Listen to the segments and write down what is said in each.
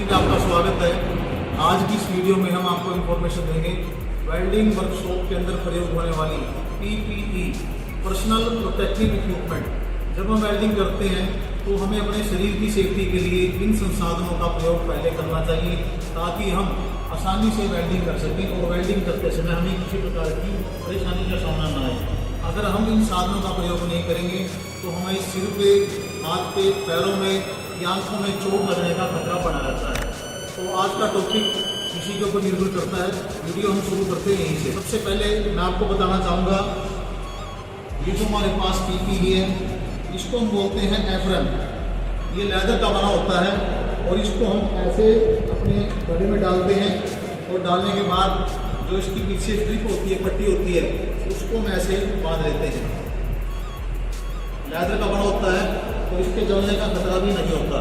University में आपका स्वागत है। आज की इस वीडियो में हम आपको इन्फॉर्मेशन देंगे वेल्डिंग वर्कशॉप के अंदर प्रयोग होने वाली PPE पर्सनल प्रोटेक्टिव इक्विपमेंट। जब हम वेल्डिंग करते हैं तो हमें अपने शरीर की सेफ्टी के लिए इन संसाधनों का प्रयोग पहले करना चाहिए ताकि हम आसानी से वेल्डिंग कर सकें और वेल्डिंग करते समय हमें किसी प्रकार की परेशानी का सामना न आए। अगर हम इन साधनों का प्रयोग नहीं करेंगे तो हमें सिर पे, हाथ पे, पैरों में या आंखों में चोट लगने का खतरा बना रहता है। तो आज का टॉपिक इसी के ऊपर निर्भर करता है। वीडियो हम शुरू करते हैं यहीं से। सबसे पहले मैं आपको बताना चाहूँगा, ये जो हमारे पास PPE है इसको हम बोलते हैं एप्रन। ये लेदर का बना होता है और इसको हम ऐसे अपने गले में डालते हैं और डालने के बाद जो इसकी पीछे स्ट्रिप होती है, पट्टी होती है, उसको हम ऐसे बांध लेते हैं। लेदर का बना होता है तो इसके जलने का खतरा भी नहीं होता।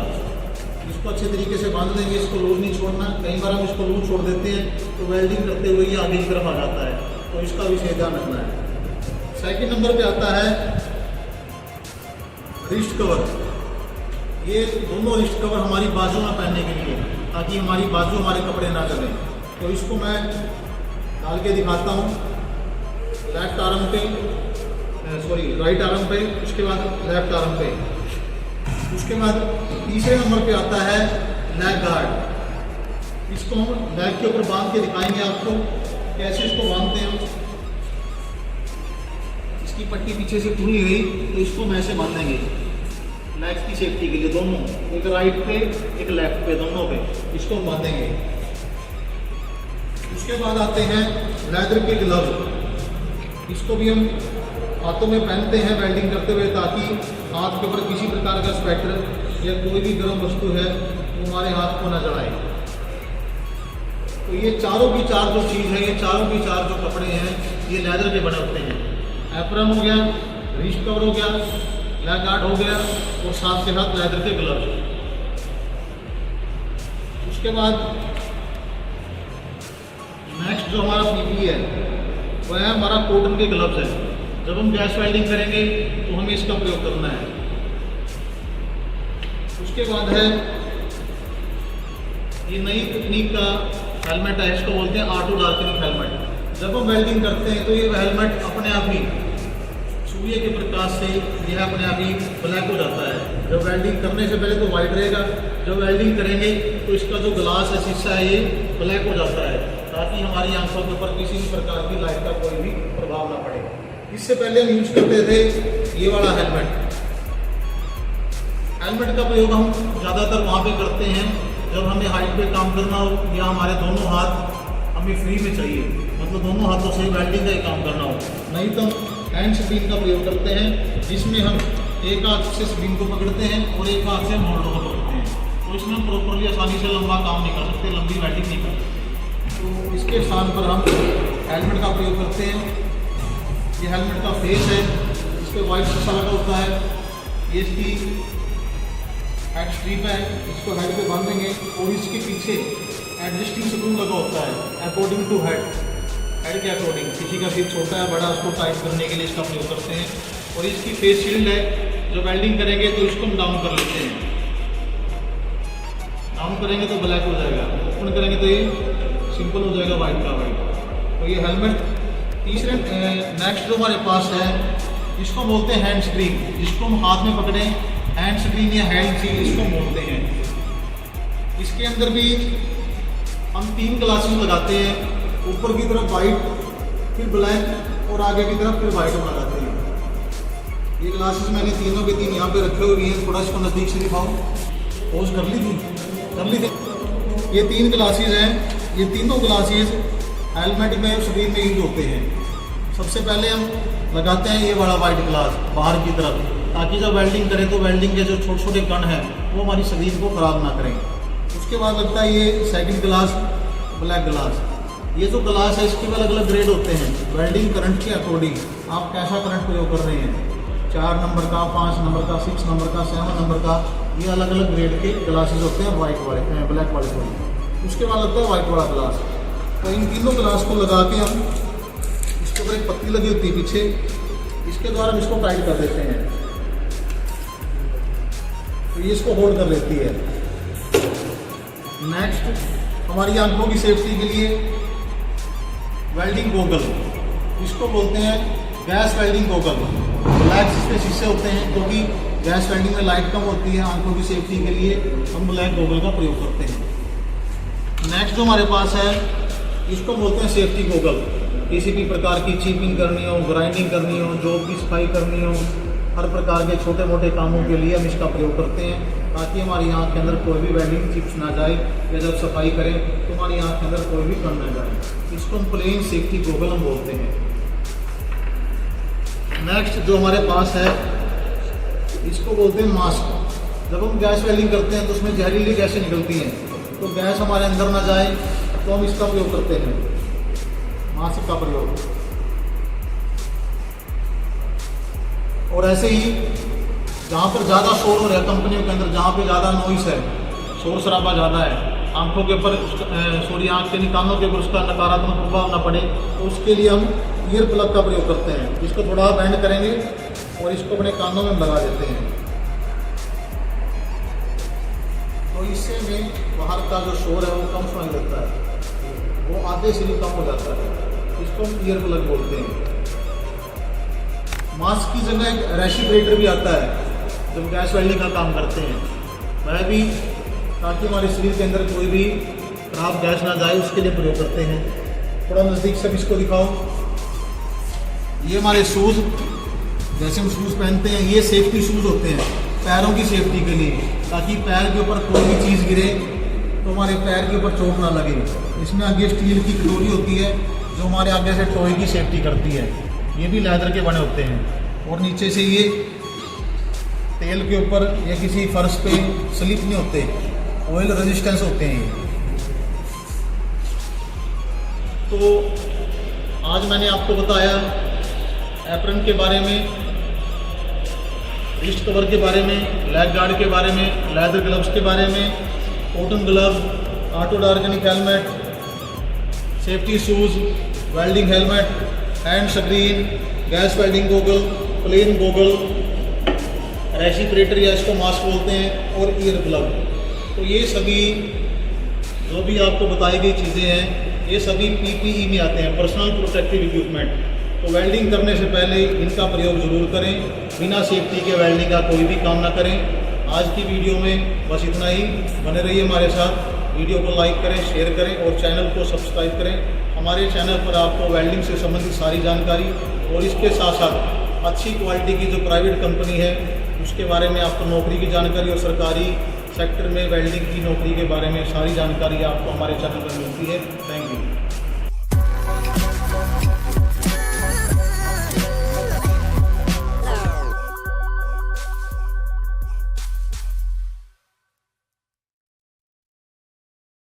इसको अच्छे तरीके से बांध देंगे, इसको लूज नहीं छोड़ना। कई बार हम इसको लूज छोड़ देते हैं तो वेल्डिंग करते हुए ये आगे की तरफ आ जाता है, तो इसका विशेष ध्यान रखना है। सेकंड नंबर पे आता है रिस्ट कवर। ये दोनों रिस्ट कवर हमारी बाजू में पहनने के लिए, ताकि हमारी बाजू हमारे कपड़े ना जलें। तो इसको मैं डाल के दिखाता हूँ। लेफ्ट आर्म पे, राइट आर्म पे, उसके बाद लेफ्ट आर्म पे। उसके बाद तीसरे नंबर पे आता है लेग गार्ड। इसको हम लेग के ऊपर बांध के दिखाएंगे आपको कैसे इसको बांधते हैं। इसकी पट्टी पीछे से खुली हुई तो इसको हम ऐसे बांधेंगे लेग्स की सेफ्टी के लिए, दोनों, एक राइट पे एक लेफ्ट पे, दोनों पे इसको हम बांधेंगे। उसके बाद आते हैं लेदर के ग्लव। इसको भी हम हाथों में पहनते हैं वेल्डिंग करते हुए ताकि हाथ के ऊपर किसी प्रकार का स्वेटर या कोई भी गर्म वस्तु है वो हमारे हाथ को न जलाए। तो ये चारों की चार जो चीज़ है, ये चारों की चार जो कपड़े हैं ये लेदर के बने होते हैं। एप्रन हो गया, रिस्ट कवर हो गया, लेग गार्ड हो गया और साथ के साथ लेदर के ग्लव्स। उसके बाद नेक्स्ट जो हमारा PPE है वह है हमारा कॉटन के ग्लव्स है। जब हम गैस वेल्डिंग करेंगे तो हमें इसका प्रयोग करना है। उसके बाद है ये नई तकनीक का हेलमेट है, इसको बोलते हैं ऑटो डार्कनिंग हेलमेट। जब हम वेल्डिंग करते हैं तो ये हेलमेट अपने आप ही सूर्य के प्रकाश से यह अपने आप ही ब्लैक हो जाता है। जब वेल्डिंग करने से पहले तो वाइट रहेगा, जब वेल्डिंग करेंगे तो इसका जो ग्लास है, शीशा है, ये ब्लैक हो जाता है ताकि हमारी आंखों के ऊपर किसी भी प्रकार की लाइट का कोई भी प्रभाव ना पड़े। इससे पहले हम यूज करते थे ये वाला हेलमेट। हेलमेट का प्रयोग हम ज़्यादातर वहाँ पे करते हैं जब हमें हाइट पे काम करना हो या हमारे दोनों हाथ हमें फ्री में चाहिए, मतलब दोनों हाथों से वेल्डिंग का ही काम करना हो। नहीं तो हैंड स्प्रिंग का प्रयोग करते हैं जिसमें हम एक हाथ से स्प्रिंग को पकड़ते हैं और एक हाथ से मोल्डो को पकड़ते हैं। तो इसमें हम प्रॉपरली आसानी से लंबा काम नहीं कर सकते, लंबी वेल्डिंग नहीं कर सकते। तो इसके स्थान पर हम हेलमेट का प्रयोग करते हैं। ये हेलमेट का फेस है, इस पर वाइट शीशा लगा होता है। ये इसकी हेड स्ट्रिप है, इसको हेड पे बांधेंगे और इसके पीछे एडजस्टिंग स्क्रू लगा होता है अकॉर्डिंग टू हेड के अकॉर्डिंग। किसी का सिर छोटा है, बड़ा, उसको टाइट करने के लिए इसका प्रयोग करते हैं। और इसकी फेस शील्ड है, जब वेल्डिंग करेंगे तो इसको हम डाउन कर लेते हैं। डाउन करेंगे तो ब्लैक हो जाएगा, ओपन करेंगे तो ये सिंपल हो जाएगा वाइट का वाइट। तो ये हेलमेट। तीसरे नेक्स्ट जो हमारे पास है इसको बोलते हैं हैंड स्क्रीन, जिसको हम हाथ में पकड़ें, हैंड स्क्रीन या हैंड सील इसको बोलते हैं। इसके अंदर भी हम 3 ग्लासेस लगाते हैं, ऊपर की तरफ वाइट, फिर ब्लैक और आगे की तरफ फिर वाइट लगाते हैं। ये ग्लासेस मैंने तीनों के तीन यहाँ पे रखे हुए हैं। थोड़ा इसको नज़दीक से दिखाओ, पोज कर ली थी। ये 3 ग्लासेस हैं। ये तीनों ग्लासेस हेलमेट में और शरीर में यूज होते हैं। सबसे पहले हम लगाते हैं ये बड़ा वाइट ग्लास बाहर की तरफ, ताकि जब वेल्डिंग करें तो वेल्डिंग के जो छोटे छोटे कण हैं वो हमारी शरीर को ख़राब ना करें। उसके बाद लगता है ये सेकंड ग्लास, ब्लैक ग्लास। ये जो ग्लास है इसके अलग अलग ग्रेड होते हैं वेल्डिंग करंट के अकॉर्डिंग। आप कैसा करंट प्रयोग कर रहे हैं, 4 नंबर का, 5 नंबर का, 6 नंबर का, 7 नंबर का, ये अलग अलग ग्रेड के ग्लासेस होते हैं वाइट वाले, ब्लैक वाले वाले। उसके बाद लगता है वाइट वाला ग्लास। तो इन तीनों ग्लास को लगा के हम, इसके ऊपर एक पत्ती लगी होती है पीछे, इसके द्वारा हम इसको टाइट कर देते हैं। तो ये इसको होल्ड कर लेती है। नेक्स्ट हमारी आंखों की सेफ्टी के लिए वेल्डिंग गोगल, इसको बोलते हैं गैस वेल्डिंग गोगल। ब्लैक इसके शीशे होते हैं क्योंकि गैस वेल्डिंग में लाइट कम होती है, आंखों की सेफ्टी के लिए हम ब्लैक गोगल का प्रयोग करते हैं। नेक्स्ट जो हमारे पास है इसको बोलते हैं सेफ्टी गोगल। किसी भी प्रकार की चीपिंग करनी हो, ग्राइंडिंग करनी हो, जॉब की सफाई करनी हो, हर प्रकार के छोटे मोटे कामों के लिए हम इसका प्रयोग करते हैं ताकि हमारी आँख के अंदर कोई भी वेल्डिंग चिप्स ना जाए, या जब सफाई करें तो हमारी आँख के अंदर कोई भी कण ना जाए। इसको हम प्लेन सेफ्टी गोगल हम बोलते हैं। नेक्स्ट जो हमारे पास है इसको बोलते हैं मास्क। जब हम गैस वेल्डिंग करते हैं तो उसमें जहरीली गैसें निकलती हैं, तो गैस हमारे अंदर ना जाए तो हम इसका प्रयोग करते हैं, मास्क का प्रयोग। और ऐसे ही जहाँ पर ज़्यादा शोर हो रहा है कंपनियों के अंदर, जहाँ पे ज़्यादा नॉइस है, शोर शराबा ज़्यादा है, आंखों के ऊपर आँख के निकालों के ऊपर उसका नकारात्मक प्रभाव ना पड़े, तो उसके लिए हम ईयर प्लग का प्रयोग करते हैं। इसको थोड़ा बैंड करेंगे और इसको अपने कानों में लगा देते हैं, तो इससे में बाहर का जो शोर है वो कम सुनाई देता है, वो आधे से भी कम हो जाता है। इसको हम ईयर प्लग बोलते हैं। मास्क की जगह एक रेसिप्रेटर भी आता है जब गैस वेल्डिंग का काम करते हैं, वह भी ताकि हमारे शरीर के अंदर कोई भी खराब गैस ना जाए उसके लिए प्रयोग करते हैं। थोड़ा नज़दीक से इसको दिखाओ। ये हमारे शूज़, जैसे हम शूज़ पहनते हैं, ये सेफ्टी शूज़ होते हैं पैरों की सेफ्टी के लिए, ताकि पैर के ऊपर कोई भी चीज़ गिरे तो हमारे पैर के ऊपर चोट ना लगे। इसमें आगे स्टील की कटोरी होती है जो हमारे आगे से टॉय की सेफ्टी करती है, ये भी लेदर के बने होते हैं। और नीचे से ये तेल के ऊपर या किसी फर्श पे स्लिप नहीं होते, ऑयल रेजिस्टेंस होते हैं। तो आज मैंने आपको बताया एप्रन के बारे में, रिस्ट कवर के बारे में, लेग गार्ड के बारे में, लेदर ग्लव्स के बारे में, cotton glove, auto darkening helmet, safety shoes, welding helmet, hand screen, gas welding goggle, plain goggle, respirator या इसको मास्क बोलते हैं, और ईयर प्लग। तो ये सभी जो भी आपको बताई गई चीज़ें हैं ये सभी PPE में आते हैं, पर्सनल प्रोटेक्टिव इक्विपमेंट। तो वेल्डिंग करने से पहले इनका प्रयोग ज़रूर करें, बिना सेफ्टी के वेल्डिंग का कोई भी काम ना करें। आज की वीडियो में बस इतना ही। बने रहिए हमारे साथ, वीडियो को लाइक करें, शेयर करें और चैनल को सब्सक्राइब करें। हमारे चैनल पर आपको वेल्डिंग से संबंधित सारी जानकारी और इसके साथ साथ अच्छी क्वालिटी की जो प्राइवेट कंपनी है उसके बारे में आपको नौकरी की जानकारी और सरकारी सेक्टर में वेल्डिंग की नौकरी के बारे में सारी जानकारी आपको हमारे चैनल पर मिलती है। Thank you.